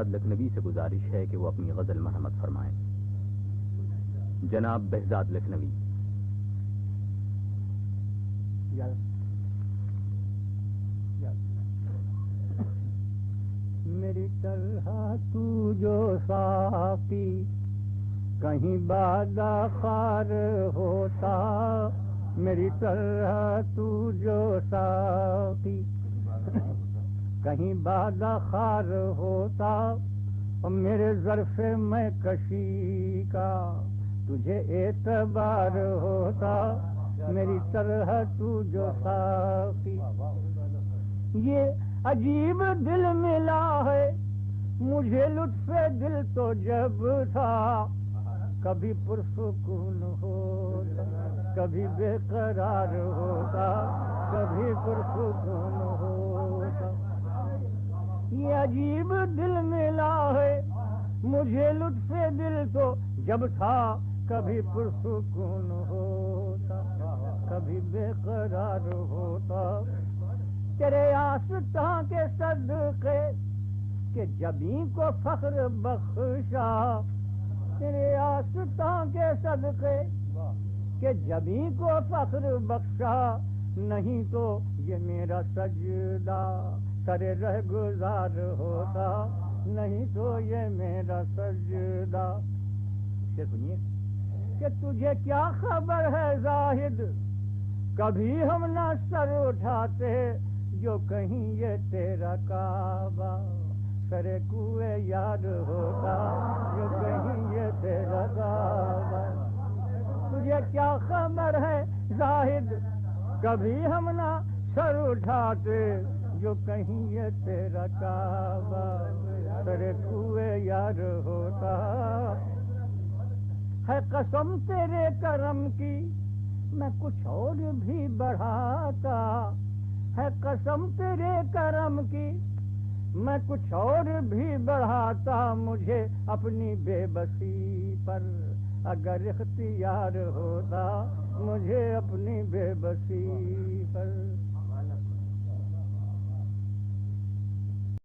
لکھنوی سے گزارش ہے کہ وہ اپنی غزل مرحمت فرمائیں۔ جناب بہزاد لکھنوی۔ میری طرح تو جو ساقی کہیں بادہ خار ہوتا، میری طرح تو جو ساقی کہیں بادہ خار ہوتا، اور میرے ظرف میں کشی کا تجھے اعتبار ہوتا، میری طرح تو جو ساقی۔ یہ عجیب دل ملا ہے مجھے، لطف دل تو جب تھا کبھی پرسکون ہوتا، کبھی بے قرار ہوتا، کبھی پرسکون ہوتا۔ یہ عجیب دل ملا ہے مجھے، لطف دل تو جب تھا کبھی پرسکون ہوتا، کبھی بے قرار ہوتا۔ تیرے آستاں کے صدقے کہ جبیں کو فخر بخشا، تیرے آستاں کے صدقے کہ جبیں کو فخر بخشا، نہیں تو یہ میرا سجدہ سر رہ گزار ہوتا، نہیں تو یہ میرا سجدہ۔ سنیے کہ تجھے کیا خبر ہے زاہد، کبھی ہم نہ سر اٹھاتے، جو کہیں یہ تیرا کعبہ سر کوئے یاد ہوتا، جو کہیں یہ تیرا کعبہ۔ تجھے کیا خبر ہے زاہد، کبھی ہم نہ سر اٹھاتے، جو کہیں یہ تیرا کعبہ سر کوئے یاد ہوتا۔ ہے قسم تیرے کرم کی میں کچھ اور بھی بڑھاتا، ہے قسم تیرے کرم کی میں کچھ اور بھی بڑھاتا، مجھے اپنی بے بسی پر اگر اختیار ہوتا، مجھے اپنی بے بسی پر